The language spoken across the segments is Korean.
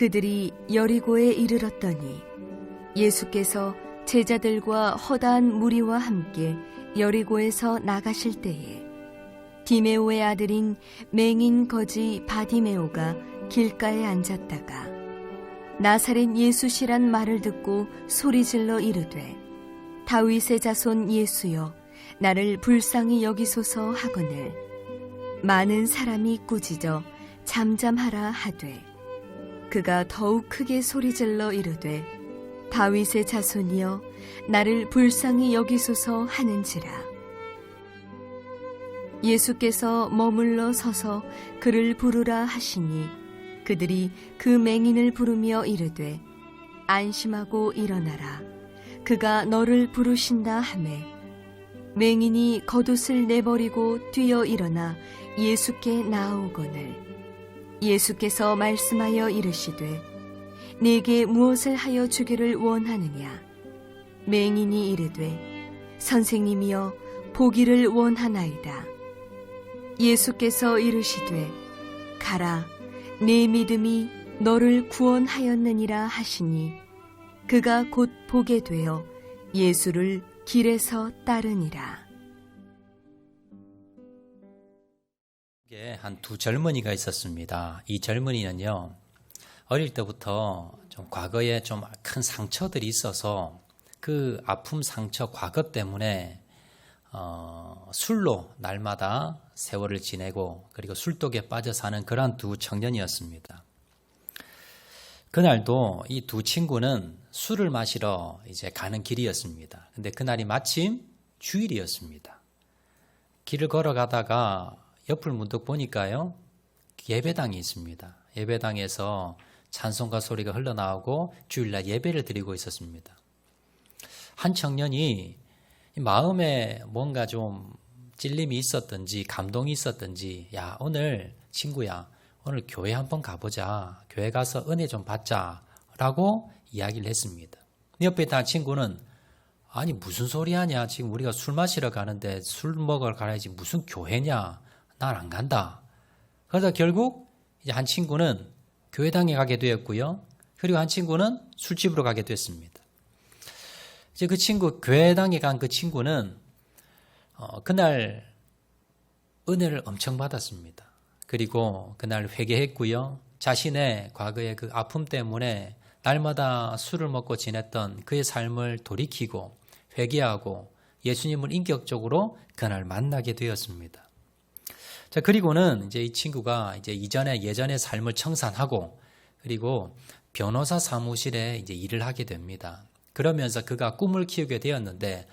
그들이 여리고에 이르렀더니 예수께서 제자들과 허다한 무리와 함께 여리고에서 나가실 때에 디메오의 아들인 맹인 거지 바디메오가 길가에 앉았다가 나사렛 예수시란 말을 듣고 소리질러 이르되 다윗의 자손 예수여 나를 불쌍히 여기소서 하거늘 많은 사람이 꾸짖어 잠잠하라 하되 그가 더욱 크게 소리질러 이르되 다윗의 자손이여 나를 불쌍히 여기소서 하는지라. 예수께서 머물러 서서 그를 부르라 하시니 그들이 그 맹인을 부르며 이르되 안심하고 일어나라 그가 너를 부르신다 하매 맹인이 겉옷을 내버리고 뛰어 일어나 예수께 나아오거늘 예수께서 말씀하여 이르시되 네게 무엇을 하여 주기를 원하느냐. 맹인이 이르되 선생님이여 보기를 원하나이다. 예수께서 이르시되 가라 네 믿음이 너를 구원하였느니라 하시니 그가 곧 보게 되어 예수를 길에서 따르니라. 한 두 젊은이가 있었습니다. 이 젊은이는요, 어릴 때부터 좀 과거에 좀 큰 상처들이 있어서 그 아픔 상처 과거 때문에 술로 날마다 세월을 지내고 그리고 술독에 빠져 사는 그러한 두 청년이었습니다. 그날도 이 두 친구는 술을 마시러 이제 가는 길이었습니다. 근데 그날이 마침 주일이었습니다. 길을 걸어가다가 옆을 문득 보니까요, 예배당이 있습니다. 예배당에서 찬송가 소리가 흘러나오고 주일날 예배를 드리고 있었습니다. 한 청년이 마음에 뭔가 좀 찔림이 있었든지 감동이 있었든지 야 오늘 친구야 오늘 교회 한번 가보자. 교회 가서 은혜 좀 받자 라고 이야기를 했습니다. 옆에 있던 친구는 아니 무슨 소리 하냐. 지금 우리가 술 마시러 가는데 술 먹으러 가야지 무슨 교회냐. 난 안 간다. 그래서 결국 이제 한 친구는 교회당에 가게 되었고요. 그리고 한 친구는 술집으로 가게 됐습니다. 이제 그 친구, 교회당에 간 그 친구는 그날 은혜를 엄청 받았습니다. 그리고 그날 회개했고요. 자신의 과거의 그 아픔 때문에 날마다 술을 먹고 지냈던 그의 삶을 돌이키고 회개하고 예수님을 인격적으로 그날 만나게 되었습니다. 자, 그리고는 이제 이 친구가 이제 예전의 삶을 청산하고 그리고 변호사 사무실에 이제 일을 하게 됩니다. 그러면서 그가 꿈을 키우게 되었는데,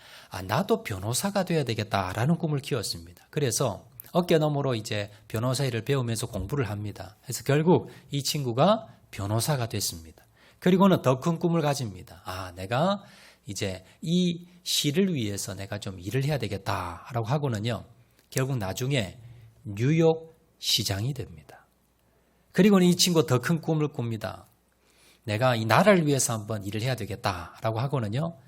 나도 변호사가 돼야 되겠다라는 꿈을 키웠습니다. 그래서 어깨너머로 이제 변호사 일을 배우면서 공부를 합니다. 그래서 결국 이 친구가 변호사가 됐습니다. 그리고는 더 큰 꿈을 가집니다. 내가 이제 이 시를 위해서 내가 좀 일을 해야 되겠다라고 하고는요, 결국 나중에 뉴욕 시장이 됩니다. 그리고는 이 친구 더 큰 꿈을 꿉니다. 내가 이 나라를 위해서 한번 일을 해야 되겠다라고 하고는요,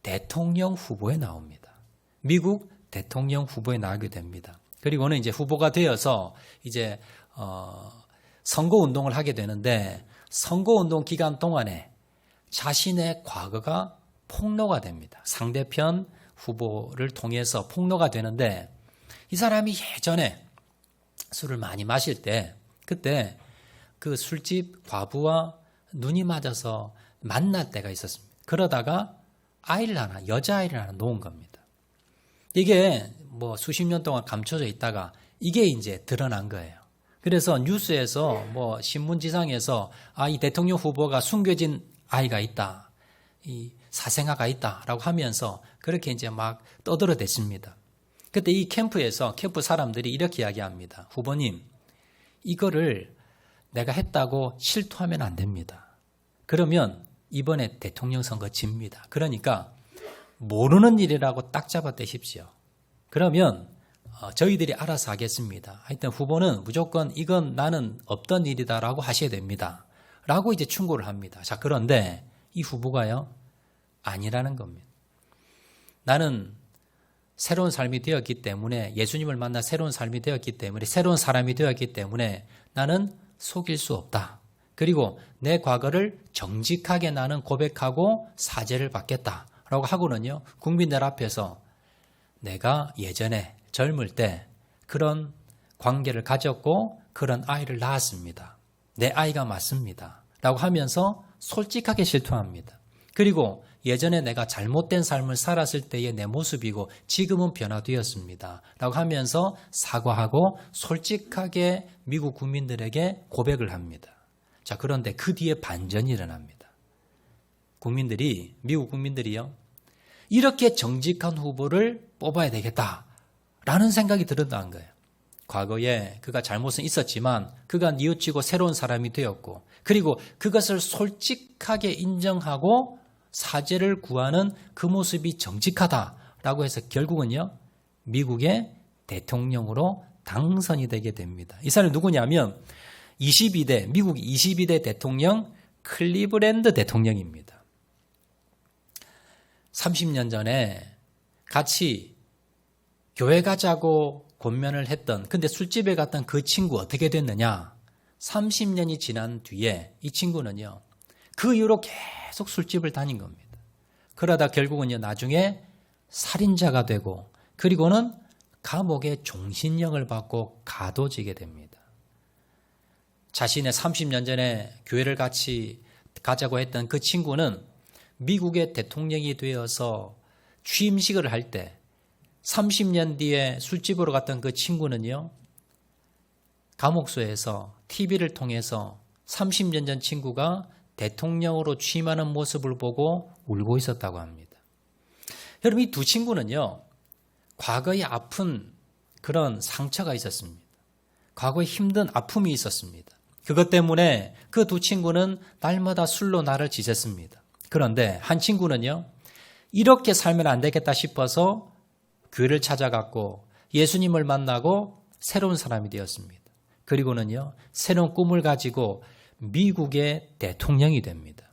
대통령 후보에 나옵니다. 미국 대통령 후보에 나오게 됩니다. 그리고는 이제 후보가 되어서 이제 선거 운동을 하게 되는데, 선거 운동 기간 동안에 자신의 과거가 폭로가 됩니다. 상대편 후보를 통해서 폭로가 되는데, 이 사람이 예전에 술을 많이 마실 때 그때 그 술집 과부와 눈이 맞아서 만날 때가 있었습니다. 그러다가 여자아이를 하나 놓은 겁니다. 이게 뭐 수십 년 동안 감춰져 있다가 이게 이제 드러난 거예요. 그래서 뉴스에서 뭐 신문지상에서 이 대통령 후보가 숨겨진 아이가 있다. 이 사생아가 있다라고 하면서 그렇게 이제 막 떠들어댔습니다. 그때 이 캠프 사람들이 이렇게 이야기합니다. 후보님, 이거를 내가 했다고 실토하면 안 됩니다. 그러면 이번에 대통령 선거 집니다. 그러니까 모르는 일이라고 딱 잡아떼십시오. 그러면 저희들이 알아서 하겠습니다. 하여튼 후보는 무조건 이건 나는 없던 일이다라고 하셔야 됩니다. 라고 이제 충고를 합니다. 자, 그런데 이 후보가요, 아니라는 겁니다. 나는 새로운 삶이 되었기 때문에, 예수님을 만나 새로운 삶이 되었기 때문에, 새로운 사람이 되었기 때문에 나는 속일 수 없다. 그리고 내 과거를 정직하게 나는 고백하고 사죄를 받겠다라고 하고는요, 국민들 앞에서 내가 예전에 젊을 때 그런 관계를 가졌고 그런 아이를 낳았습니다. 내 아이가 맞습니다. 라고 하면서 솔직하게 실토합니다. 그리고 예전에 내가 잘못된 삶을 살았을 때의 내 모습이고 지금은 변화되었습니다. 라고 하면서 사과하고 솔직하게 미국 국민들에게 고백을 합니다. 자, 그런데 그 뒤에 반전이 일어납니다. 미국 국민들이요, 이렇게 정직한 후보를 뽑아야 되겠다라는 생각이 들었다는 거예요. 과거에 그가 잘못은 있었지만 그가 뉘우치고 새로운 사람이 되었고, 그리고 그것을 솔직하게 인정하고 사죄를 구하는 그 모습이 정직하다라고 해서 결국은요, 미국의 대통령으로 당선이 되게 됩니다. 이 사람이 누구냐면 미국 22대 대통령 클리브랜드 대통령입니다. 30년 전에 같이 교회 가자고 권면을 했던, 근데 술집에 갔던 그 친구 어떻게 됐느냐? 30년이 지난 뒤에 이 친구는요, 그 이후로 계속 술집을 다닌 겁니다. 그러다 결국은요, 나중에 살인자가 되고, 그리고는 감옥에 종신형을 받고 가둬지게 됩니다. 자신의 30년 전에 교회를 같이 가자고 했던 그 친구는 미국의 대통령이 되어서 취임식을 할 때 30년 뒤에 술집으로 갔던 그 친구는요, 감옥소에서 TV를 통해서 30년 전 친구가 대통령으로 취임하는 모습을 보고 울고 있었다고 합니다. 여러분, 이 두 친구는요, 과거에 아픈 그런 상처가 있었습니다. 과거에 힘든 아픔이 있었습니다. 그것 때문에 그 두 친구는 날마다 술로 나를 지샜습니다. 그런데 한 친구는요, 이렇게 살면 안 되겠다 싶어서 교회를 찾아갔고 예수님을 만나고 새로운 사람이 되었습니다. 그리고는요, 새로운 꿈을 가지고 미국의 대통령이 됩니다.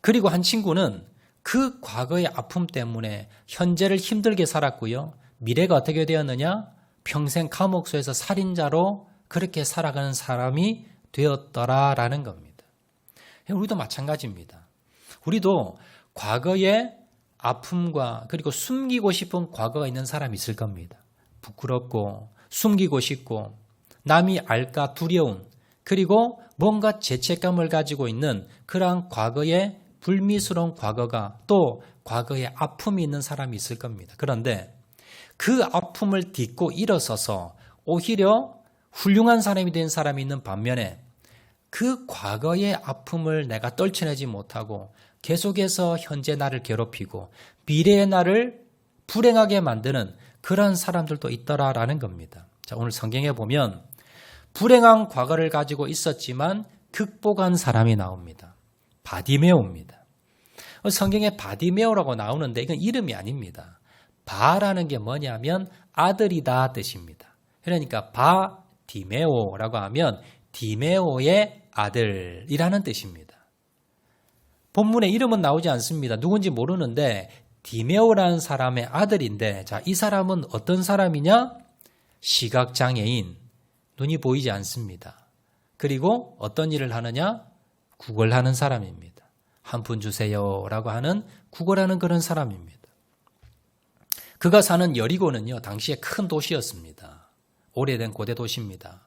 그리고 한 친구는 그 과거의 아픔 때문에 현재를 힘들게 살았고요, 미래가 어떻게 되었느냐? 평생 감옥소에서 살인자로 그렇게 살아가는 사람이 되었더라라는 겁니다. 우리도 마찬가지입니다. 우리도 과거의 아픔과 그리고 숨기고 싶은 과거가 있는 사람이 있을 겁니다. 부끄럽고 숨기고 싶고 남이 알까 두려운, 그리고 뭔가 죄책감을 가지고 있는 그러한 과거의 불미스러운 과거가, 또 과거의 아픔이 있는 사람이 있을 겁니다. 그런데 그 아픔을 딛고 일어서서 오히려 훌륭한 사람이 된 사람이 있는 반면에 그 과거의 아픔을 내가 떨쳐내지 못하고 계속해서 현재 나를 괴롭히고 미래의 나를 불행하게 만드는 그러한 사람들도 있더라라는 겁니다. 자, 오늘 성경에 보면 불행한 과거를 가지고 있었지만 극복한 사람이 나옵니다. 바디메오입니다. 성경에 바디메오라고 나오는데 이건 이름이 아닙니다. 바라는 게 뭐냐면 아들이다 뜻입니다. 그러니까 바디메오라고 하면 디메오의 아들이라는 뜻입니다. 본문에 이름은 나오지 않습니다. 누군지 모르는데 디메오라는 사람의 아들인데, 자, 이 사람은 어떤 사람이냐? 시각장애인, 눈이 보이지 않습니다. 그리고 어떤 일을 하느냐? 구걸하는 사람입니다. 한 푼 주세요라고 하는 구걸하는 그런 사람입니다. 그가 사는 여리고는요, 당시에 큰 도시였습니다. 오래된 고대 도시입니다.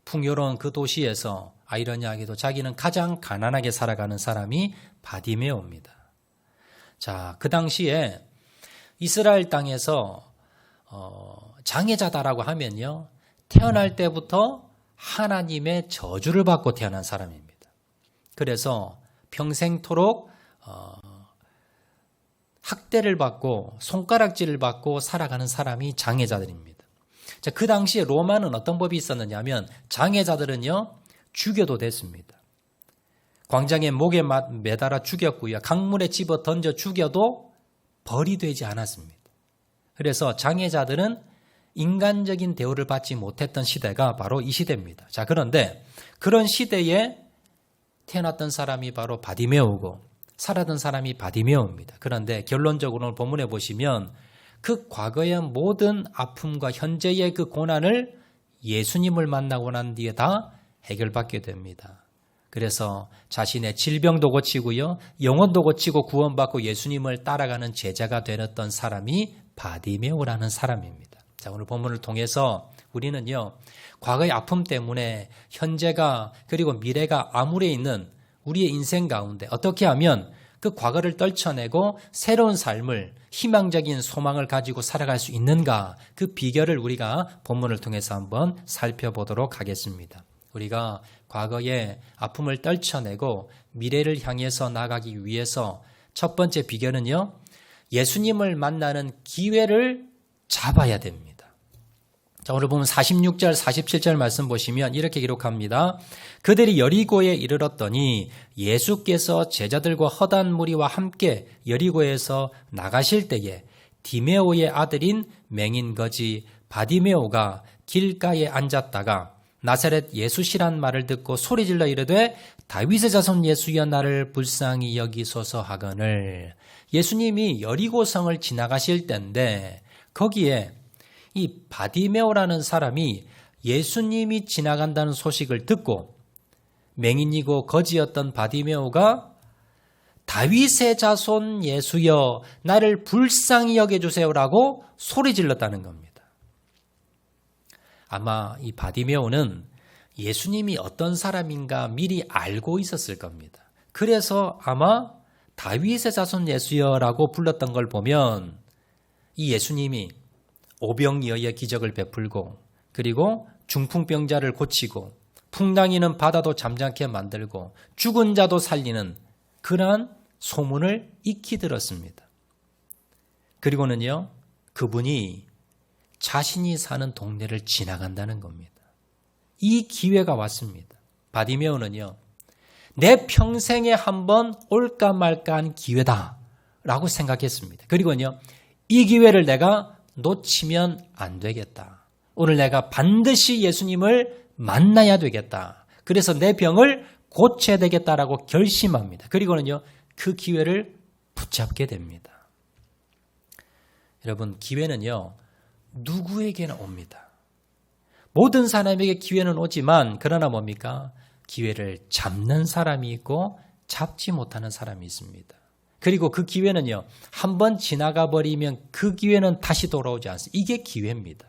풍요로운 그 도시에서 아이러니하게도 자기는 가장 가난하게 살아가는 사람이 바디메오입니다. 자, 그 당시에 이스라엘 땅에서 장애자다라고 하면요, 태어날 때부터 하나님의 저주를 받고 태어난 사람입니다. 그래서 평생토록 학대를 받고 손가락질을 받고 살아가는 사람이 장애자들입니다. 자, 그 당시에 로마는 어떤 법이 있었느냐 하면 장애자들은요, 죽여도 됐습니다. 광장에 목에 매달아 죽였고요, 강물에 집어 던져 죽여도 벌이 되지 않았습니다. 그래서 장애자들은 인간적인 대우를 받지 못했던 시대가 바로 이 시대입니다. 자, 그런데 그런 시대에 태어났던 사람이 바로 바디메오고 살았던 사람이 바디메오입니다. 그런데 결론적으로 본문에 보시면 그 과거의 모든 아픔과 현재의 그 고난을 예수님을 만나고 난 뒤에 다 해결받게 됩니다. 그래서 자신의 질병도 고치고요, 영혼도 고치고 구원받고 예수님을 따라가는 제자가 되었던 사람이 바디메오라는 사람입니다. 자, 오늘 본문을 통해서 우리는요, 과거의 아픔 때문에 현재가 그리고 미래가 암울해 있는 우리의 인생 가운데 어떻게 하면 그 과거를 떨쳐내고 새로운 삶을, 희망적인 소망을 가지고 살아갈 수 있는가, 그 비결을 우리가 본문을 통해서 한번 살펴보도록 하겠습니다. 우리가 과거의 아픔을 떨쳐내고 미래를 향해서 나가기 위해서 첫 번째 비결은요, 예수님을 만나는 기회를 잡아야 됩니다. 자, 오늘 보면 46절, 47절 말씀 보시면 이렇게 기록합니다. 그들이 여리고에 이르렀더니 예수께서 제자들과 허다한 무리와 함께 여리고에서 나가실 때에 디메오의 아들인 맹인 거지 바디메오가 길가에 앉았다가 나사렛 예수시란 말을 듣고 소리질러 이르되 다윗의 자손 예수여 나를 불쌍히 여기소서 하거늘. 예수님이 여리고성을 지나가실 때인데 거기에 이 바디메오라는 사람이 예수님이 지나간다는 소식을 듣고 맹인이고 거지였던 바디메오가 다윗의 자손 예수여 나를 불쌍히 여겨주세요라고 소리질렀다는 겁니다. 아마 이 바디메오는 예수님이 어떤 사람인가 미리 알고 있었을 겁니다. 그래서 아마 다윗의 자손 예수여라고 불렀던 걸 보면 이 예수님이 오병이어의 기적을 베풀고 그리고 중풍병자를 고치고 풍랑이는 바다도 잠잠케 만들고 죽은 자도 살리는 그러한 소문을 익히 들었습니다. 그리고는요, 그분이 자신이 사는 동네를 지나간다는 겁니다. 이 기회가 왔습니다. 바디메오는요, 내 평생에 한번 올까 말까한 기회다 라고 생각했습니다. 그리고는요, 이 기회를 내가 놓치면 안 되겠다. 오늘 내가 반드시 예수님을 만나야 되겠다. 그래서 내 병을 고쳐야 되겠다라고 결심합니다. 그리고는요, 그 기회를 붙잡게 됩니다. 여러분, 기회는요, 누구에게나 옵니다. 모든 사람에게 기회는 오지만 그러나 뭡니까? 기회를 잡는 사람이 있고 잡지 못하는 사람이 있습니다. 그리고 그 기회는요, 한번 지나가 버리면 그 기회는 다시 돌아오지 않습니다. 이게 기회입니다.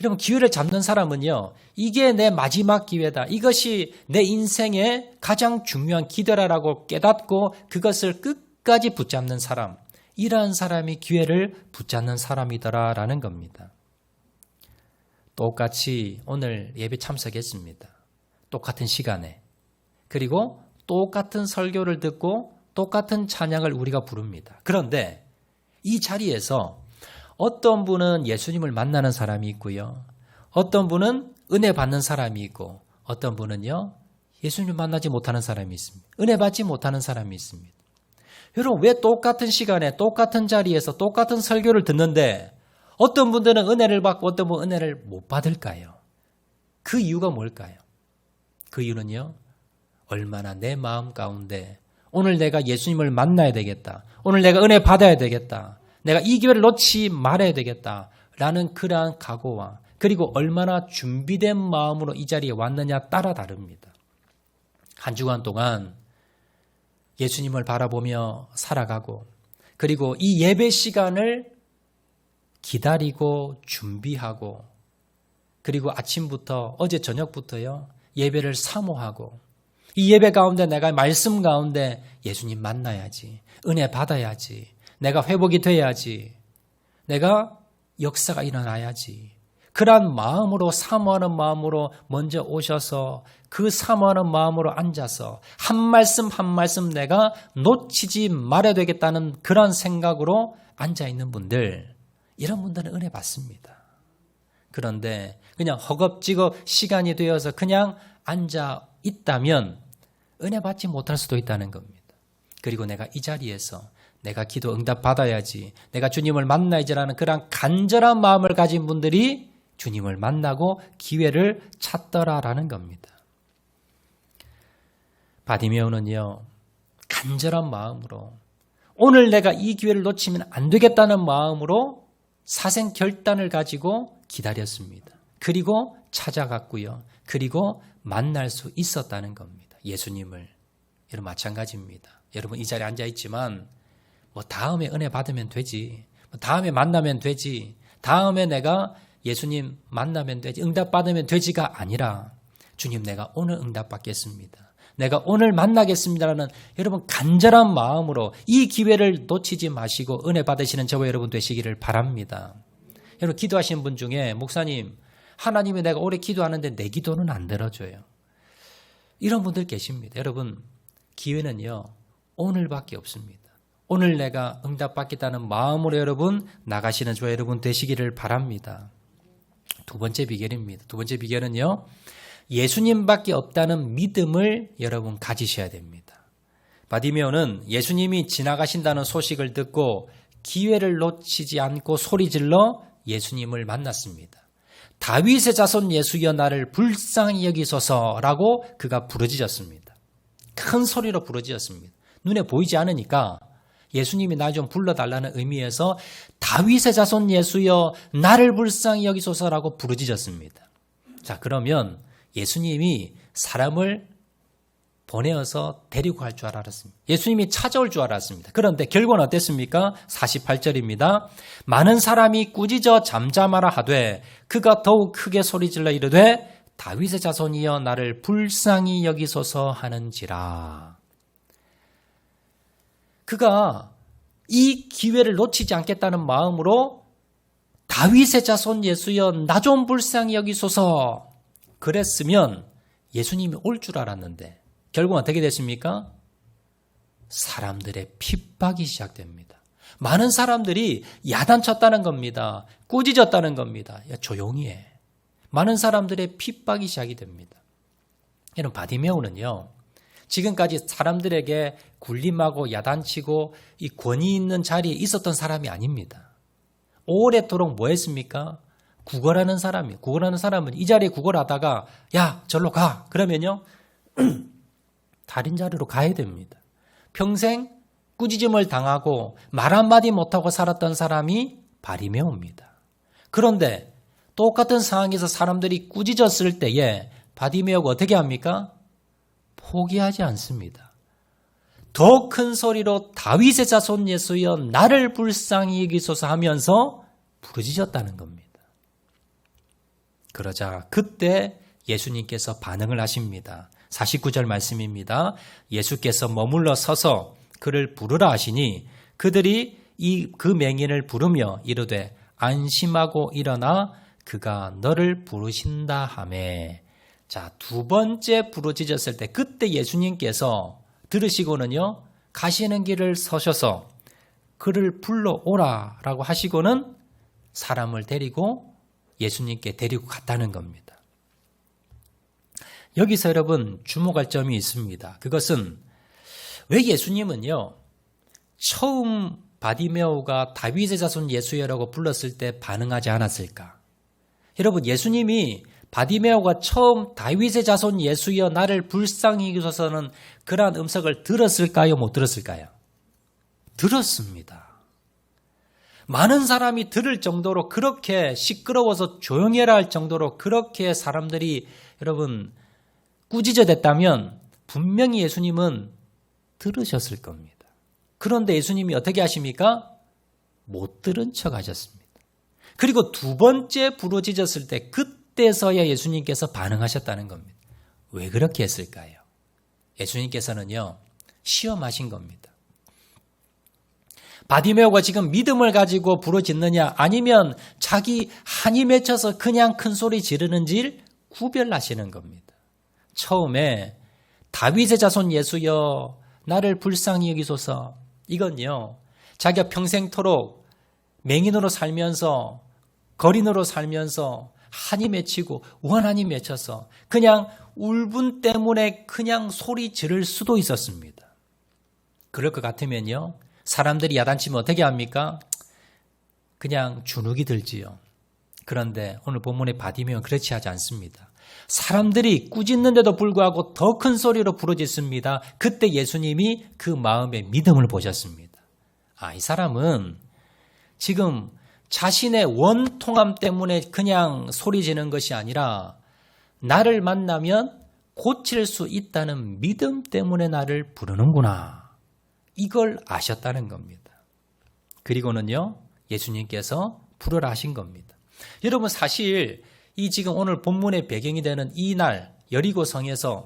여러분, 기회를 잡는 사람은요, 이게 내 마지막 기회다. 이것이 내 인생의 가장 중요한 기회라고 깨닫고 그것을 끝까지 붙잡는 사람, 이러한 사람이 기회를 붙잡는 사람이더라라는 겁니다. 똑같이 오늘 예배 참석했습니다. 똑같은 시간에. 그리고 똑같은 설교를 듣고 똑같은 찬양을 우리가 부릅니다. 그런데 이 자리에서 어떤 분은 예수님을 만나는 사람이 있고요. 어떤 분은 은혜 받는 사람이 있고 어떤 분은요, 예수님을 만나지 못하는 사람이 있습니다. 은혜 받지 못하는 사람이 있습니다. 여러분, 왜 똑같은 시간에 똑같은 자리에서 똑같은 설교를 듣는데 어떤 분들은 은혜를 받고 어떤 분은 은혜를 못 받을까요? 그 이유가 뭘까요? 그 이유는요, 얼마나 내 마음 가운데 오늘 내가 예수님을 만나야 되겠다. 오늘 내가 은혜 받아야 되겠다. 내가 이 기회를 놓지 말아야 되겠다. 라는 그러한 각오와 그리고 얼마나 준비된 마음으로 이 자리에 왔느냐 따라 다릅니다. 한 주간 동안 예수님을 바라보며 살아가고 그리고 이 예배 시간을 기다리고 준비하고 그리고 아침부터 어제 저녁부터요, 예배를 사모하고 이 예배 가운데 내가 말씀 가운데 예수님 만나야지, 은혜 받아야지, 내가 회복이 돼야지, 내가 역사가 일어나야지, 그러한 마음으로 사모하는 마음으로 먼저 오셔서 그 사모하는 마음으로 앉아서 한 말씀 한 말씀 내가 놓치지 말아야 되겠다는 그런 생각으로 앉아있는 분들, 이런 분들은 은혜 받습니다. 그런데 그냥 허겁지겁 시간이 되어서 그냥 앉아 있다면 은혜 받지 못할 수도 있다는 겁니다. 그리고 내가 이 자리에서 내가 기도 응답 받아야지, 내가 주님을 만나야지라는 그런 간절한 마음을 가진 분들이 주님을 만나고 기회를 찾더라라는 겁니다. 바디메오는요, 간절한 마음으로 오늘 내가 이 기회를 놓치면 안 되겠다는 마음으로 사생 결단을 가지고 기다렸습니다. 그리고 찾아갔고요. 그리고 만날 수 있었다는 겁니다. 예수님을. 여러분 마찬가지입니다. 여러분 이 자리에 앉아 있지만 뭐 다음에 은혜 받으면 되지. 뭐 다음에 만나면 되지. 다음에 내가 예수님 만나면 되지. 응답 받으면 되지가 아니라 주님 내가 오늘 응답 받겠습니다. 내가 오늘 만나겠습니다라는 여러분 간절한 마음으로 이 기회를 놓치지 마시고 은혜 받으시는 저와 여러분 되시기를 바랍니다. 여러분 기도하시는 분 중에 목사님 하나님이 내가 오래 기도하는데 내 기도는 안 들어줘요. 이런 분들 계십니다. 여러분 기회는요 오늘밖에 없습니다. 오늘 내가 응답받겠다는 마음으로 여러분 나가시는 저와 여러분 되시기를 바랍니다. 두 번째 비결입니다. 두 번째 비결은요. 예수님밖에 없다는 믿음을 여러분 가지셔야 됩니다. 바디메오는 예수님이 지나가신다는 소식을 듣고 기회를 놓치지 않고 소리질러 예수님을 만났습니다. 다윗의 자손 예수여 나를 불쌍히 여기소서라고 그가 부르짖었습니다. 큰 소리로 부르짖었습니다. 눈에 보이지 않으니까 예수님이 나 좀 불러달라는 의미에서 다윗의 자손 예수여 나를 불쌍히 여기소서라고 부르짖었습니다. 자, 그러면 예수님이 사람을 보내어서 데리고 갈 줄 알았습니다. 예수님이 찾아올 줄 알았습니다. 그런데 결과는 어땠습니까? 48절입니다. 많은 사람이 꾸짖어 잠잠하라 하되 그가 더욱 크게 소리질러 이르되 다윗의 자손이여 나를 불쌍히 여기소서 하는지라. 그가 이 기회를 놓치지 않겠다는 마음으로 다윗의 자손 예수여 나 좀 불쌍히 여기소서 그랬으면 예수님이 올 줄 알았는데 결국 어떻게 됐습니까? 사람들의 핍박이 시작됩니다. 많은 사람들이 야단쳤다는 겁니다. 꾸짖었다는 겁니다. 야, 조용히 해. 많은 사람들의 핍박이 시작이 됩니다. 이런 바디메오는요. 지금까지 사람들에게 굴림하고 야단치고 이 권위 있는 자리에 있었던 사람이 아닙니다. 오랫도록 뭐 했습니까? 구걸하는 사람이에요. 구걸하는 사람은 이 자리에 구걸하다가 야 절로 가 그러면요 다른 자리로 가야 됩니다. 평생 꾸짖음을 당하고 말 한마디 못하고 살았던 사람이 바디메오입니다. 그런데 똑같은 상황에서 사람들이 꾸짖었을 때에 바디메오가 어떻게 합니까? 포기하지 않습니다. 더 큰 소리로 다윗의 자손 예수여 나를 불쌍히 여기소서 하면서 부르짖었다는 겁니다. 그러자 그때 예수님께서 반응을 하십니다. 49절 말씀입니다. 예수께서 머물러 서서 그를 부르라 하시니 그들이 그 맹인을 부르며 이르되 안심하고 일어나 그가 너를 부르신다 하매. 자, 두 번째 부르짖었을 때 그때 예수님께서 들으시고는요 가시는 길을 서셔서 그를 불러오라 라고 하시고는 사람을 데리고 예수님께 데리고 갔다는 겁니다. 여기서 여러분 주목할 점이 있습니다. 그것은 왜 예수님은요 처음 바디메오가 다윗의 자손 예수여라고 불렀을 때 반응하지 않았을까? 여러분 예수님이 바디메오가 처음 다윗의 자손 예수여 나를 불쌍히 여기소서는 그러한 음성을 들었을까요? 못 들었을까요? 들었습니다. 많은 사람이 들을 정도로 그렇게 시끄러워서 조용해라 할 정도로 그렇게 사람들이 여러분 꾸짖어댔다면 분명히 예수님은 들으셨을 겁니다. 그런데 예수님이 어떻게 하십니까? 못 들은 척 하셨습니다. 그리고 두 번째 부르짖었을 때 그때서야 예수님께서 반응하셨다는 겁니다. 왜 그렇게 했을까요? 예수님께서는요 시험하신 겁니다. 바디메오가 지금 믿음을 가지고 부르짖느냐 아니면 자기 한이 맺혀서 그냥 큰 소리 지르는지를 구별하시는 겁니다. 처음에 다윗의 자손 예수여 나를 불쌍히 여기소서 이건요 자기가 평생토록 맹인으로 살면서 거린으로 살면서 한이 맺히고 원한이 맺혀서 그냥 울분 때문에 그냥 소리 지를 수도 있었습니다. 그럴 것 같으면요 사람들이 야단치면 어떻게 합니까? 그냥 주눅이 들지요. 그런데 오늘 본문의 바디메오는 그렇지 하지 않습니다. 사람들이 꾸짖는데도 불구하고 더 큰 소리로 부르짖습니다. 그때 예수님이 그 마음의 믿음을 보셨습니다. 이 사람은 지금 자신의 원통함 때문에 그냥 소리 지는 것이 아니라 나를 만나면 고칠 수 있다는 믿음 때문에 나를 부르는구나. 이걸 아셨다는 겁니다. 그리고는요, 예수님께서 부르라 하신 겁니다. 여러분, 사실 이 지금 오늘 본문의 배경이 되는 이 날 여리고성에서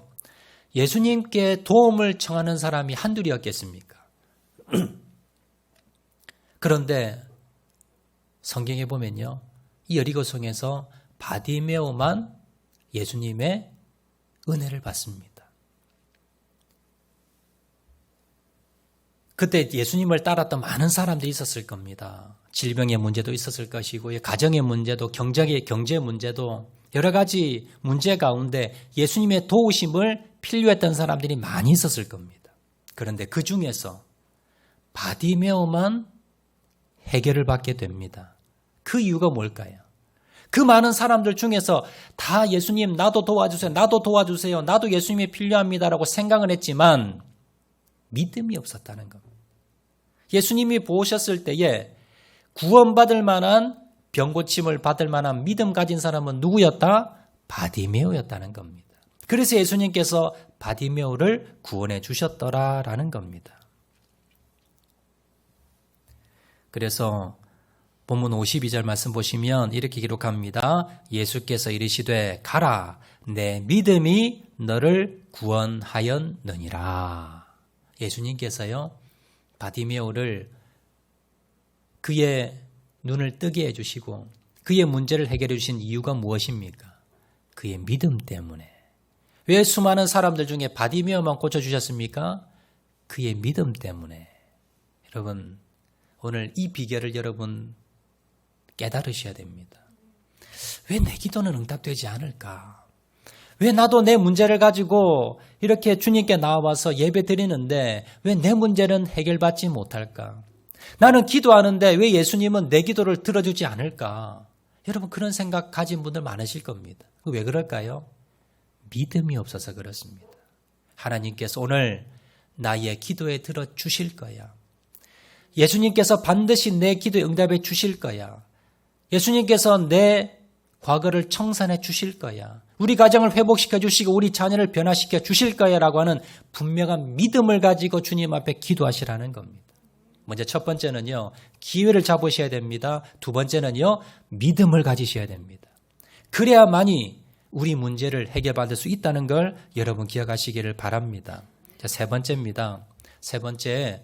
예수님께 도움을 청하는 사람이 한둘이었겠습니까? 그런데 성경에 보면요, 이 여리고성에서 바디메오만 예수님의 은혜를 받습니다. 그때 예수님을 따랐던 많은 사람들이 있었을 겁니다. 질병의 문제도 있었을 것이고, 가정의 문제도, 경제 문제도, 여러 가지 문제 가운데 예수님의 도우심을 필요했던 사람들이 많이 있었을 겁니다. 그런데 그 중에서 바디메오만 해결을 받게 됩니다. 그 이유가 뭘까요? 그 많은 사람들 중에서 다 예수님 나도 도와주세요. 나도 도와주세요. 나도 예수님이 필요합니다라고 생각을 했지만 믿음이 없었다는 겁니다. 예수님이 보셨을 때에 구원받을 만한 병고침을 받을 만한 믿음 가진 사람은 누구였다? 바디메오였다는 겁니다. 그래서 예수님께서 바디메오를 구원해 주셨더라라는 겁니다. 그래서 본문 52절 말씀 보시면 이렇게 기록합니다. 예수께서 이르시되 가라, 내 믿음이 너를 구원하였느니라. 예수님께서요, 바디메오를 그의 눈을 뜨게 해주시고 그의 문제를 해결해 주신 이유가 무엇입니까? 그의 믿음 때문에. 왜 수많은 사람들 중에 바디메오만 고쳐주셨습니까? 그의 믿음 때문에. 여러분, 오늘 이 비결을 여러분 깨달으셔야 됩니다. 왜 내 기도는 응답되지 않을까? 왜 나도 내 문제를 가지고 이렇게 주님께 나와서 예배 드리는데 왜 내 문제는 해결받지 못할까? 나는 기도하는데 왜 예수님은 내 기도를 들어주지 않을까? 여러분, 그런 생각 가진 분들 많으실 겁니다. 왜 그럴까요? 믿음이 없어서 그렇습니다. 하나님께서 오늘 나의 기도에 들어주실 거야. 예수님께서 반드시 내 기도에 응답해 주실 거야. 예수님께서 내 과거를 청산해 주실 거야. 우리 가정을 회복시켜 주시고 우리 자녀를 변화시켜 주실 거야 라고 하는 분명한 믿음을 가지고 주님 앞에 기도하시라는 겁니다. 먼저 첫 번째는요, 기회를 잡으셔야 됩니다. 두 번째는요, 믿음을 가지셔야 됩니다. 그래야만이 우리 문제를 해결받을 수 있다는 걸 여러분 기억하시기를 바랍니다. 자, 세 번째입니다. 세 번째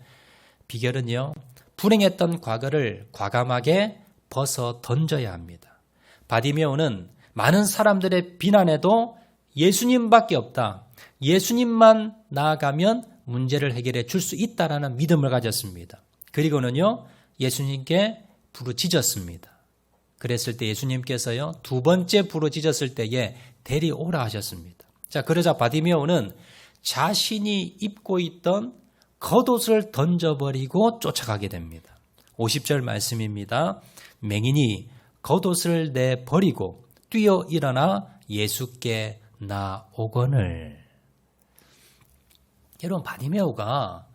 비결은요, 불행했던 과거를 과감하게 벗어 던져야 합니다. 바디메오는 많은 사람들의 비난에도 예수님밖에 없다. 예수님만 나아가면 문제를 해결해 줄 수 있다라는 믿음을 가졌습니다. 그리고는요, 예수님께 부르짖었습니다. 그랬을 때 예수님께서요, 두 번째 부르짖었을 때에 데리오라 하셨습니다. 자, 그러자 바디메오는 자신이 입고 있던 겉옷을 던져버리고 쫓아가게 됩니다. 50절 말씀입니다. 맹인이 겉옷을 내버리고 뛰어 일어나 예수께 나오거늘. 여러분, 바디메오가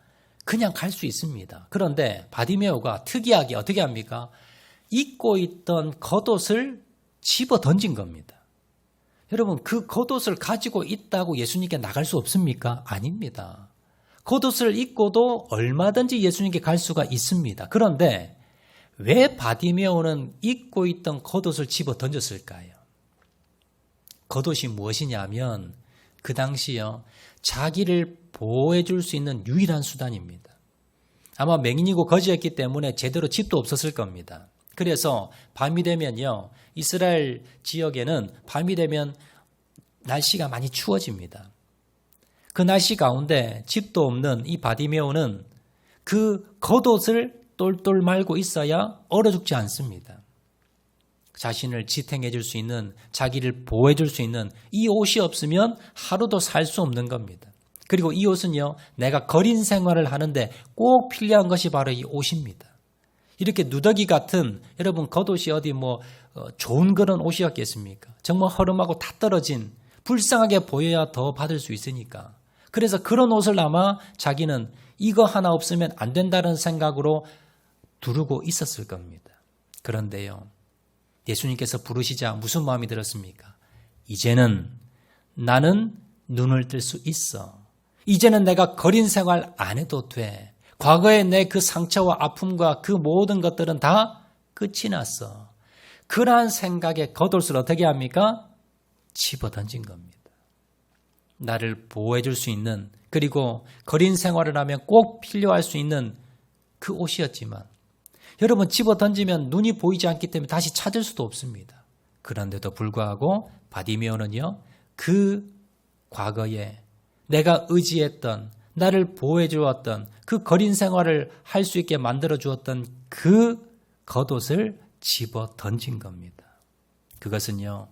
그냥 갈 수 있습니다. 그런데 바디메오가 특이하게 어떻게 합니까? 입고 있던 겉옷을 집어 던진 겁니다. 여러분, 그 겉옷을 가지고 있다고 예수님께 나갈 수 없습니까? 아닙니다. 겉옷을 입고도 얼마든지 예수님께 갈 수가 있습니다. 그런데 왜 바디메오는 입고 있던 겉옷을 집어 던졌을까요? 겉옷이 무엇이냐면 그 당시요, 자기를 보호해 줄 수 있는 유일한 수단입니다. 아마 맹인이고 거지였기 때문에 제대로 집도 없었을 겁니다. 그래서 밤이 되면요, 이스라엘 지역에는 밤이 되면 날씨가 많이 추워집니다. 그 날씨 가운데 집도 없는 이 바디메오는 그 겉옷을 똘똘 말고 있어야 얼어 죽지 않습니다. 자신을 지탱해 줄 수 있는, 자기를 보호해 줄 수 있는 이 옷이 없으면 하루도 살 수 없는 겁니다. 그리고 이 옷은요, 내가 거린 생활을 하는데 꼭 필요한 것이 바로 이 옷입니다. 이렇게 누더기 같은, 여러분 겉옷이 어디 좋은 그런 옷이었겠습니까? 정말 허름하고 다 떨어진, 불쌍하게 보여야 더 받을 수 있으니까. 그래서 그런 옷을 아마 자기는 이거 하나 없으면 안 된다는 생각으로 두르고 있었을 겁니다. 그런데요, 예수님께서 부르시자 무슨 마음이 들었습니까? 이제는 나는 눈을 뜰 수 있어. 이제는 내가 거린 생활 안 해도 돼. 과거에 내 그 상처와 아픔과 그 모든 것들은 다 끝이 났어. 그러한 생각에 겉옷을 어떻게 합니까? 집어던진 겁니다. 나를 보호해 줄 수 있는, 그리고 거린 생활을 하면 꼭 필요할 수 있는 그 옷이었지만, 여러분, 집어던지면 눈이 보이지 않기 때문에 다시 찾을 수도 없습니다. 그런데도 불구하고 바디메오는요, 그 과거에 내가 의지했던, 나를 보호해 주었던, 그 거린 생활을 할 수 있게 만들어 주었던 그 겉옷을 집어 던진 겁니다. 그것은요,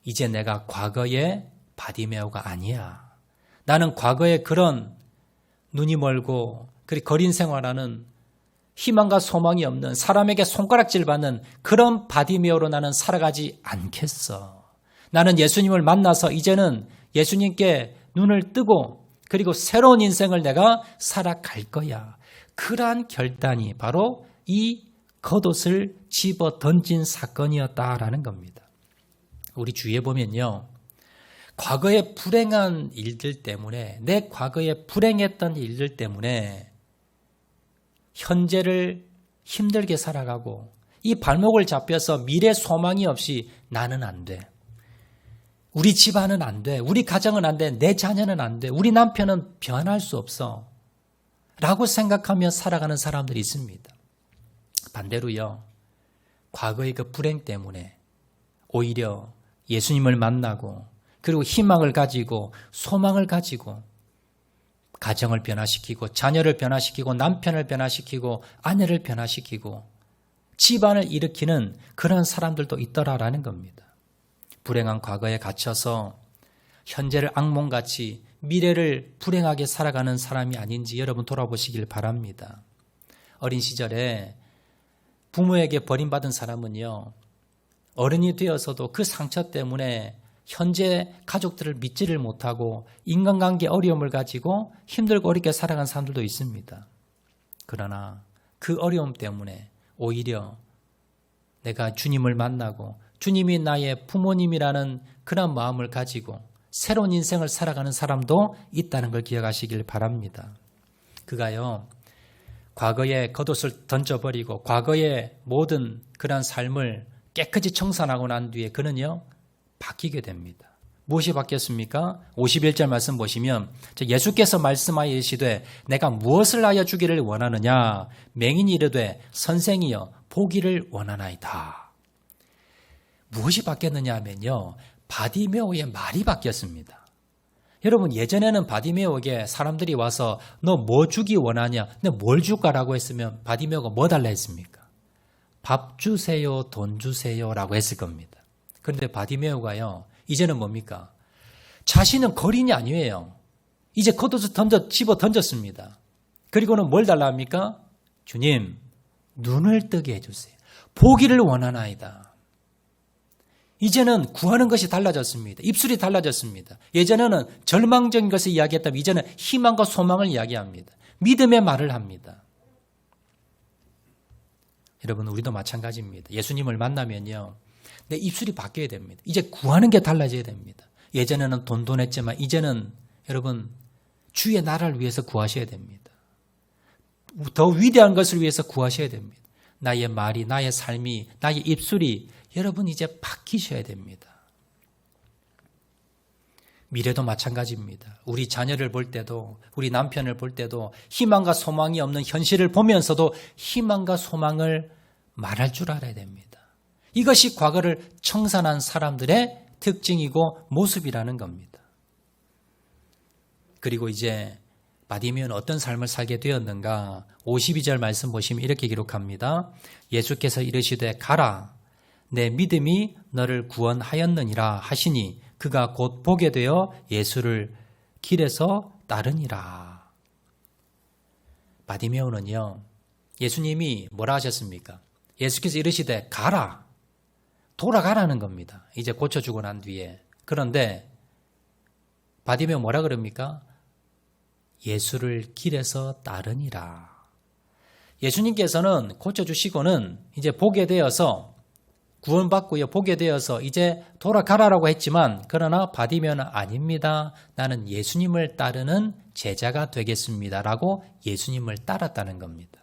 이제 내가 과거의 바디메오가 아니야. 나는 과거에 그런 눈이 멀고 그리고 거린 생활하는 희망과 소망이 없는, 사람에게 손가락질 받는 그런 바디메오로 나는 살아가지 않겠어. 나는 예수님을 만나서 이제는 예수님께 눈을 뜨고 그리고 새로운 인생을 내가 살아갈 거야. 그러한 결단이 바로 이 겉옷을 집어 던진 사건이었다라는 겁니다. 우리 주위에 보면요, 과거에 불행한 일들 때문에, 내 과거에 불행했던 일들 때문에 현재를 힘들게 살아가고 이 발목을 잡혀서 미래 소망이 없이 나는 안 돼. 우리 집안은 안 돼. 우리 가정은 안 돼. 내 자녀는 안 돼. 우리 남편은 변할 수 없어. 라고 생각하며 살아가는 사람들이 있습니다. 반대로요, 과거의 그 불행 때문에 오히려 예수님을 만나고 그리고 희망을 가지고 소망을 가지고 가정을 변화시키고 자녀를 변화시키고 남편을 변화시키고 아내를 변화시키고 집안을 일으키는 그런 사람들도 있더라라는 겁니다. 불행한 과거에 갇혀서 현재를 악몽같이 미래를 불행하게 살아가는 사람이 아닌지 여러분 돌아보시길 바랍니다. 어린 시절에 부모에게 버림받은 사람은요, 어른이 되어서도 그 상처 때문에 현재 가족들을 믿지를 못하고 인간관계 어려움을 가지고 힘들고 어렵게 살아간 사람들도 있습니다. 그러나 그 어려움 때문에 오히려 내가 주님을 만나고 주님이 나의 부모님이라는 그런 마음을 가지고 새로운 인생을 살아가는 사람도 있다는 걸 기억하시길 바랍니다. 그가요, 과거의 겉옷을 던져버리고 과거의 모든 그런 삶을 깨끗이 청산하고 난 뒤에 그는요, 바뀌게 됩니다. 무엇이 바뀌었습니까? 51절 말씀 보시면 예수께서 말씀하여 이르시되 내가 무엇을 하여 주기를 원하느냐? 맹인이 이르되 선생이여 보기를 원하나이다. 무엇이 바뀌었느냐 하면요, 바디메오의 말이 바뀌었습니다. 여러분, 예전에는 바디메오에게 사람들이 와서 너 뭐 주기 원하냐? 너 뭘 줄까라고 했으면 바디메오가 뭐 달라 했습니까? 밥 주세요, 돈 주세요 라고 했을 겁니다. 그런데 바디메오가요, 이제는 뭡니까? 자신은 거린이 아니에요. 이제 겉옷을 집어 던졌습니다. 그리고는 뭘 달라 합니까? 주님, 눈을 뜨게 해주세요. 보기를 원하나이다. 이제는 구하는 것이 달라졌습니다. 입술이 달라졌습니다. 예전에는 절망적인 것을 이야기했다면 이제는 희망과 소망을 이야기합니다. 믿음의 말을 합니다. 여러분, 우리도 마찬가지입니다. 예수님을 만나면요, 내 입술이 바뀌어야 됩니다. 이제 구하는 게 달라져야 됩니다. 예전에는 돈 했지만 이제는 여러분, 주의 나라를 위해서 구하셔야 됩니다. 더 위대한 것을 위해서 구하셔야 됩니다. 나의 말이, 나의 삶이, 나의 입술이 여러분 이제 바뀌셔야 됩니다. 미래도 마찬가지입니다. 우리 자녀를 볼 때도, 우리 남편을 볼 때도 희망과 소망이 없는 현실을 보면서도 희망과 소망을 말할 줄 알아야 됩니다. 이것이 과거를 청산한 사람들의 특징이고 모습이라는 겁니다. 그리고 이제 바디메오는 어떤 삶을 살게 되었는가? 52절 말씀 보시면 이렇게 기록합니다. 예수께서 이르시되 가라, 내 믿음이 너를 구원하였느니라 하시니 그가 곧 보게 되어 예수를 길에서 따르니라. 바디메오는요, 예수님이 뭐라 하셨습니까? 예수께서 이르시되 가라, 돌아가라는 겁니다. 이제 고쳐주고 난 뒤에. 그런데 바디메오 뭐라 그럽니까? 예수를 길에서 따르니라. 예수님께서는 고쳐주시고는 이제 보게 되어서 구원받고요. 보게 되어서 이제 돌아가라라고 했지만 그러나 바디메오는 아닙니다. 나는 예수님을 따르는 제자가 되겠습니다. 라고 예수님을 따랐다는 겁니다.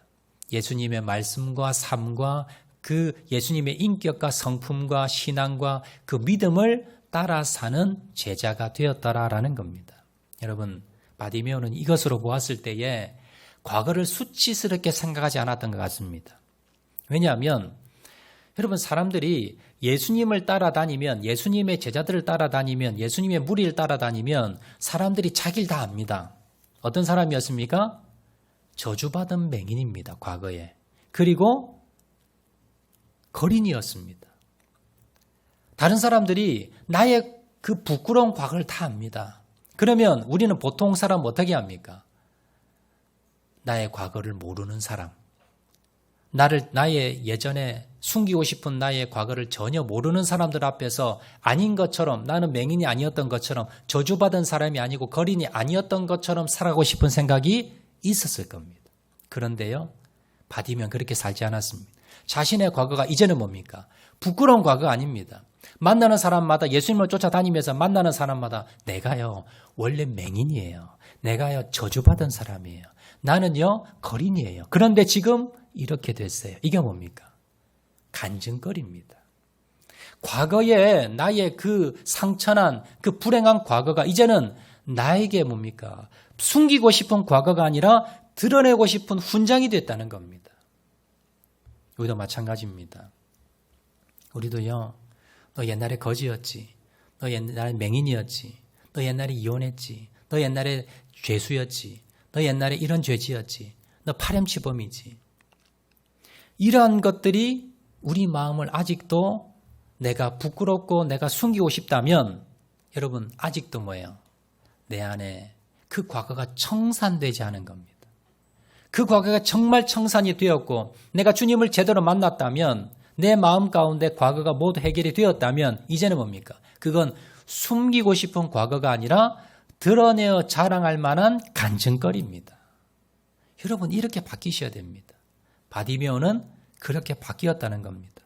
예수님의 말씀과 삶과 그 예수님의 인격과 성품과 신앙과 그 믿음을 따라 사는 제자가 되었더라라는 겁니다. 여러분, 바디메오는 이것으로 보았을 때에 과거를 수치스럽게 생각하지 않았던 것 같습니다. 왜냐하면 여러분, 사람들이 예수님을 따라다니면, 예수님의 제자들을 따라다니면, 예수님의 무리를 따라다니면 사람들이 자기를 다 압니다. 어떤 사람이었습니까? 저주받은 맹인입니다. 과거에. 그리고 거린이었습니다. 다른 사람들이 나의 그 부끄러운 과거를 다 압니다. 그러면 우리는 보통 사람 어떻게 합니까? 나의 과거를 모르는 사람. 나의 예전에 숨기고 싶은 나의 과거를 전혀 모르는 사람들 앞에서 아닌 것처럼, 나는 맹인이 아니었던 것처럼, 저주받은 사람이 아니고 거린이 아니었던 것처럼 살아가고 싶은 생각이 있었을 겁니다. 그런데요, 바디메오는 그렇게 살지 않았습니다. 자신의 과거가 이제는 뭡니까? 부끄러운 과거가 아닙니다. 만나는 사람마다, 예수님을 쫓아다니면서 만나는 사람마다 내가요 원래 맹인이에요. 내가요 저주받은 사람이에요. 나는요 거린이에요. 그런데 지금 이렇게 됐어요. 이게 뭡니까? 간증거리입니다. 과거에 나의 그 상처난 그 불행한 과거가 이제는 나에게 뭡니까? 숨기고 싶은 과거가 아니라 드러내고 싶은 훈장이 됐다는 겁니다. 우리도 마찬가지입니다. 우리도요, 너 옛날에 거지였지. 너 옛날에 맹인이었지. 너 옛날에 이혼했지. 너 옛날에 죄수였지. 너 옛날에 이런 죄지였지. 너 파렴치범이지. 이러한 것들이 우리 마음을 아직도 내가 부끄럽고 내가 숨기고 싶다면 여러분 아직도 뭐예요? 내 안에 그 과거가 청산되지 않은 겁니다. 그 과거가 정말 청산이 되었고 내가 주님을 제대로 만났다면 내 마음 가운데 과거가 모두 해결이 되었다면 이제는 뭡니까? 그건 숨기고 싶은 과거가 아니라 드러내어 자랑할 만한 간증거리입니다. 여러분 이렇게 바뀌셔야 됩니다. 바디메오는 그렇게 바뀌었다는 겁니다.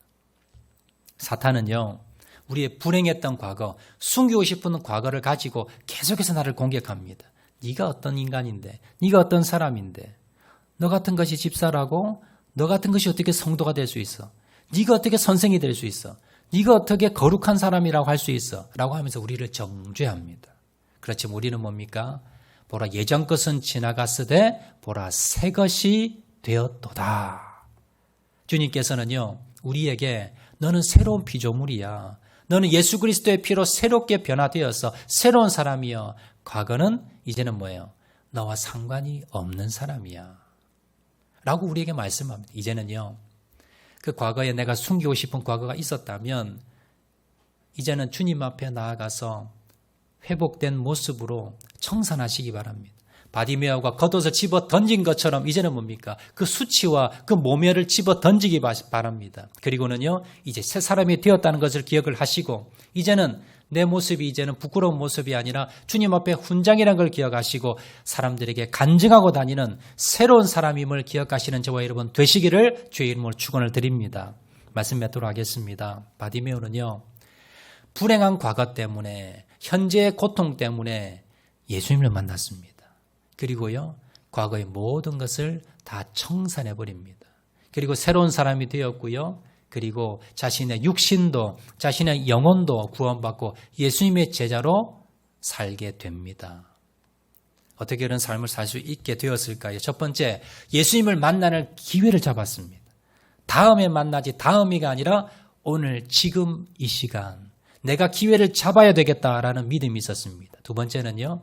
사탄은요, 우리의 불행했던 과거, 숨기고 싶은 과거를 가지고 계속해서 나를 공격합니다. 네가 어떤 인간인데, 네가 어떤 사람인데, 너 같은 것이 집사라고, 너 같은 것이 어떻게 성도가 될 수 있어? 네가 어떻게 선생이 될 수 있어? 네가 어떻게 거룩한 사람이라고 할 수 있어? 라고 하면서 우리를 정죄합니다. 그렇지만 우리는 뭡니까? 보라 예전 것은 지나갔으되 보라 새 것이 되었도다. 주님께서는요, 우리에게 너는 새로운 피조물이야. 너는 예수 그리스도의 피로 새롭게 변화되어서 새로운 사람이여. 과거는 이제는 뭐예요? 너와 상관이 없는 사람이야. 라고 우리에게 말씀합니다. 이제는요, 그 과거에 내가 숨기고 싶은 과거가 있었다면 이제는 주님 앞에 나아가서 회복된 모습으로 청산하시기 바랍니다. 바디메오가 겉옷을 집어 던진 것처럼 이제는 뭡니까? 그 수치와 그 모멸을 집어 던지기 바랍니다. 그리고는요, 이제 새 사람이 되었다는 것을 기억을 하시고 이제는 내 모습이 이제는 부끄러운 모습이 아니라 주님 앞에 훈장이라는 걸 기억하시고 사람들에게 간증하고 다니는 새로운 사람임을 기억하시는 저와 여러분 되시기를 주의 이름으로 축원을 드립니다. 말씀 맺도록 하겠습니다. 바디메오는요, 불행한 과거 때문에 현재의 고통 때문에 예수님을 만났습니다. 그리고요, 과거의 모든 것을 다 청산해 버립니다. 그리고 새로운 사람이 되었고요. 그리고 자신의 육신도 자신의 영혼도 구원받고 예수님의 제자로 살게 됩니다. 어떻게 이런 삶을 살 수 있게 되었을까요? 첫 번째, 예수님을 만나는 기회를 잡았습니다. 다음에 만나지 다음이가 아니라 오늘 지금 이 시간 내가 기회를 잡아야 되겠다라는 믿음이 있었습니다. 두 번째는요,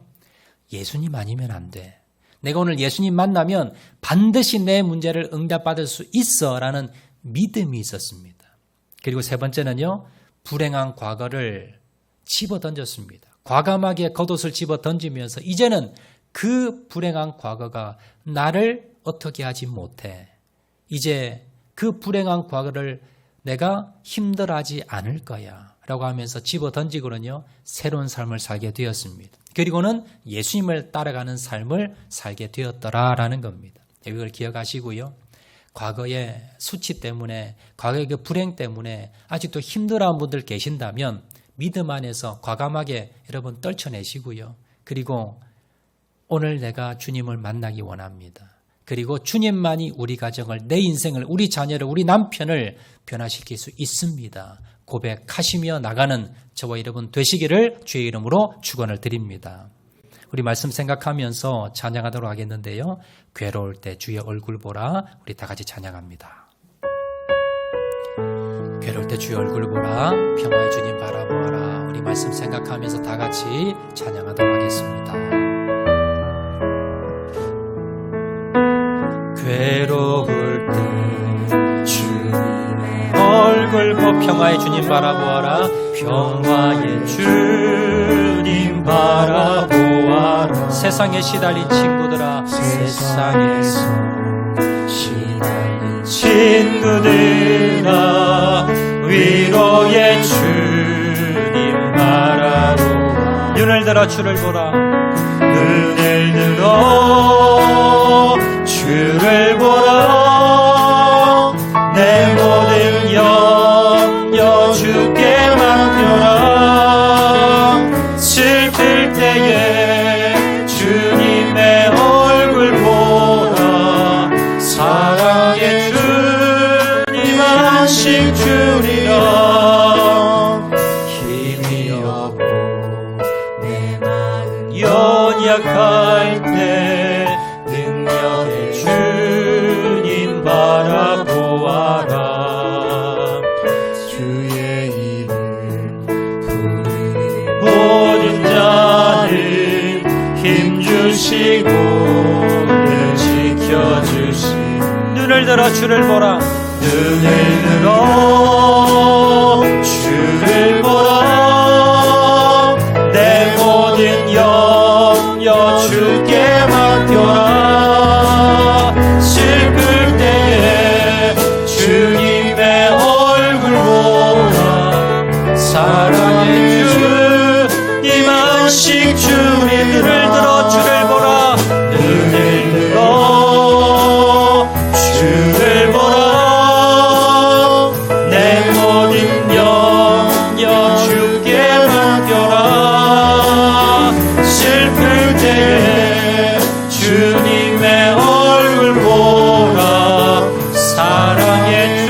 예수님 아니면 안 돼. 내가 오늘 예수님 만나면 반드시 내 문제를 응답받을 수 있어라는 믿음이 있었습니다. 그리고 세 번째는요, 불행한 과거를 집어 던졌습니다. 과감하게 겉옷을 집어 던지면서 이제는 그 불행한 과거가 나를 어떻게 하지 못해. 이제 그 불행한 과거를 내가 힘들어하지 않을 거야 라고 하면서 집어 던지고는요, 새로운 삶을 살게 되었습니다. 그리고는 예수님을 따라가는 삶을 살게 되었더라라는 겁니다. 이걸 기억하시고요. 과거의 수치 때문에, 과거의 그 불행 때문에 아직도 힘들어하는 분들 계신다면 믿음 안에서 과감하게 여러분 떨쳐내시고요. 그리고 오늘 내가 주님을 만나기 원합니다. 그리고 주님만이 우리 가정을, 내 인생을, 우리 자녀를, 우리 남편을 변화시킬 수 있습니다. 고백하시며 나가는 저와 여러분 되시기를 주의 이름으로 축원을 드립니다. 우리 말씀 생각하면서 찬양하도록 하겠는데요. 괴로울 때 주의 얼굴 보라. 우리 다 같이 찬양합니다. 괴로울 때 주의 얼굴 보라. 평화의 주님 바라보아라. 우리 말씀 생각하면서 다 같이 찬양하도록 하겠습니다. 괴로울 때 주님의 얼굴 보 평화의 주님 바라보아라. 평화의 주님 바라보아라. 세상에 시달린 친구들아, 세상에서 시달린 친구들아, 위로의 주님 바라보아라. 눈을 들어 주를 보라. 눈을 들어 주를 보라. 내 모든 염려 주께 맡겨라. 슬플 때에 주님의 얼굴 보라. 사랑의 주님 안식 주리라. 힘이 없고 내 마음 연약할 때 능력의 주님 바라보아라. 주의 이름 부르는 모든 자는 힘주시고 늘 지켜주신 눈을 들어 주를 보라. 눈을 들어 주를 보라. 내 모든 염려 주께 맡겨라. 슬플 때에 주님의 얼굴 보라. 사랑의 주님 안식 주님. 눈을 들어 주를 보라. 눈을 들어 주를 보라. 내 모든 염려 주께 맡겨라. 슬플 때에 주님의 얼굴 보라. 사랑의 주.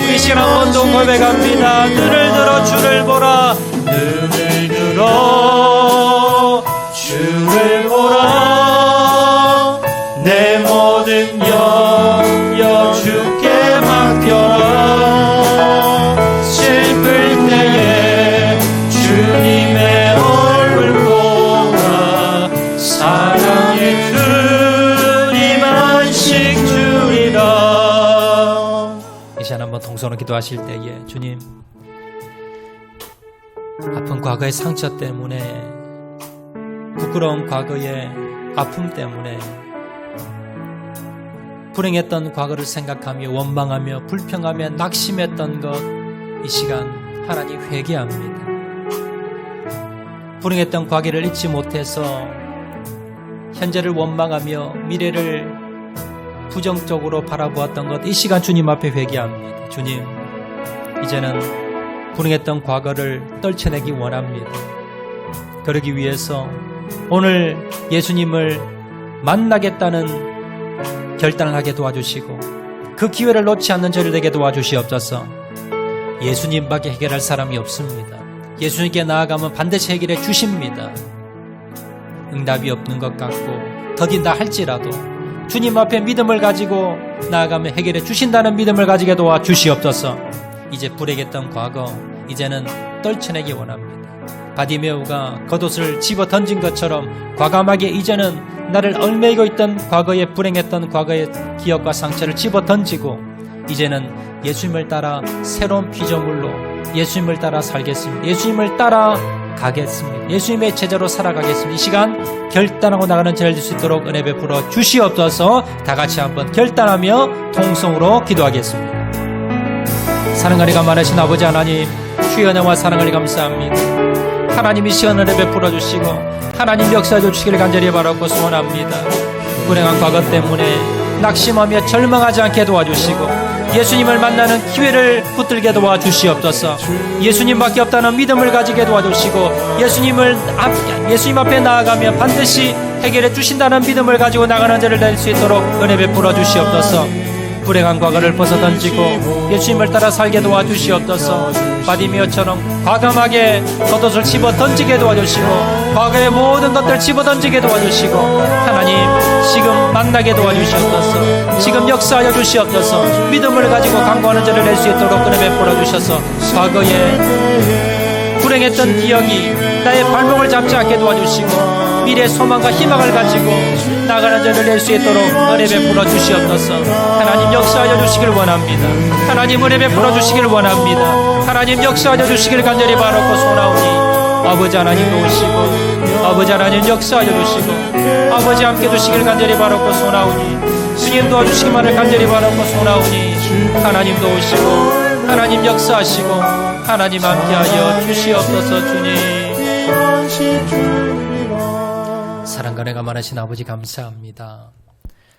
이 시간 한 번 더 고백합니다. 눈을 들어 주를 보라. 눈을 들어 주를 보라. 내 모든 염려 주께 맡겨라. 슬플 때에 주님의 얼굴 보라. 사랑의 주님 안식 주리라. 이 시간 한번 동서로 기도하실 때에 주님, 아픈 과거의 상처 때문에, 부끄러운 과거의 아픔 때문에, 불행했던 과거를 생각하며 원망하며 불평하며 낙심했던 것, 이 시간 하나님 회개합니다. 불행했던 과거를 잊지 못해서 현재를 원망하며 미래를 부정적으로 바라보았던 것, 이 시간 주님 앞에 회개합니다. 주님, 이제는 불행했던 과거를 떨쳐내기 원합니다. 그러기 위해서 오늘 예수님을 만나겠다는 결단을 하게 도와주시고 그 기회를 놓지 않는 저를 되게 도와주시옵소서. 예수님밖에 해결할 사람이 없습니다. 예수님께 나아가면 반드시 해결해 주십니다. 응답이 없는 것 같고 더딘다 할지라도 주님 앞에 믿음을 가지고 나아가면 해결해 주신다는 믿음을 가지게 도와주시옵소서. 이제 불행했던 과거, 이제는 떨쳐내기 원합니다. 바디메오가 겉옷을 집어 던진 것처럼 과감하게 이제는 나를 얽매이고 있던 과거의 불행했던 과거의 기억과 상처를 집어 던지고 이제는 예수님을 따라 새로운 피조물로 예수님을 따라 살겠습니다. 예수님을 따라 가겠습니다. 예수님의 제자로 살아가겠습니다. 이 시간 결단하고 나가는 저를 줄 수 있도록 은혜 베풀어 주시옵소서. 다 같이 한번 결단하며 통성으로 기도하겠습니다. 사랑하리가 많으신 아버지 하나님, 주의 은혜와 사랑을 감사합니다. 하나님이 시간 은혜 베풀어 주시고 하나님 역사해 주시기를 간절히 바라고 소원합니다. 불행한 과거 때문에 낙심하며 절망하지 않게 도와주시고 예수님을 만나는 기회를 붙들게 도와주시옵소서. 예수님밖에 없다는 믿음을 가지게 도와주시고 예수님 앞에 나아가며 반드시 해결해 주신다는 믿음을 가지고 나가는 자를 낼 수 있도록 은혜 베풀어 주시옵소서. 불행한 과거를 벗어던지고 예수님을 따라 살게 도와주시옵소서. 바디메오처럼 과감하게 겉옷을 집어 던지게 도와주시고 과거의 모든 것들 집어 던지게 도와주시고 하나님 지금 만나게 도와주시옵소서. 지금 역사하여 주시옵소서. 믿음을 가지고 강구하는 자를 낼 수 있도록 은혜 베풀어 주셔서 과거에 불행했던 기억이 나의 발목을 잡지 않게 도와주시고 미래의 소망과 희망을 가지고 나가는 자를 낼 수 있도록 은혜 베풀어 주시옵소서. 하나님 역사하여 주시길 원합니다. 하나님 은혜 베풀어 주시길 원합니다. 하나님 역사하여 주시길 간절히 바라고 소나오니 아버지 하나님 도우시고 아버지 하나님 역사하여 주시고 아버지 함께 주시길 간절히 바라고 소나오니 주님 도와주시기만을 간절히 바라고 소나오니 하나님 도우시고 하나님 역사하시고 하나님 함께하여 주시옵소서. 주님 사랑과 내가 많으신 아버지 감사합니다.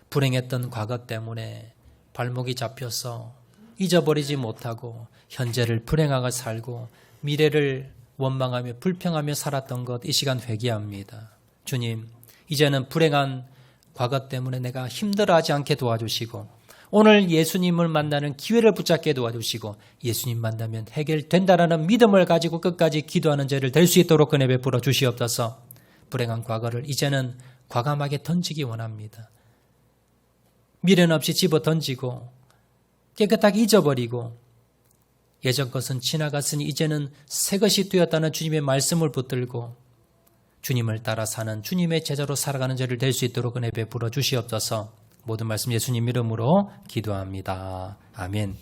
불행했던 과거 때문에 발목이 잡혀서 잊어버리지 못하고 현재를 불행하게 살고 미래를 원망하며 불평하며 살았던 것 이 시간 회개합니다. 주님, 이제는 불행한 과거 때문에 내가 힘들어하지 않게 도와주시고 오늘 예수님을 만나는 기회를 붙잡게 도와주시고 예수님 만나면 해결된다라는 믿음을 가지고 끝까지 기도하는 자를 될 수 있도록 은혜 베풀어 주시옵소서. 불행한 과거를 이제는 과감하게 던지기 원합니다. 미련 없이 집어 던지고 깨끗하게 잊어버리고 예전 것은 지나갔으니 이제는 새 것이 되었다는 주님의 말씀을 붙들고 주님을 따라 사는 주님의 제자로 살아가는 자를 될 수 있도록 은혜 베풀어 주시옵소서. 모든 말씀 예수님 이름으로 기도합니다. 아멘.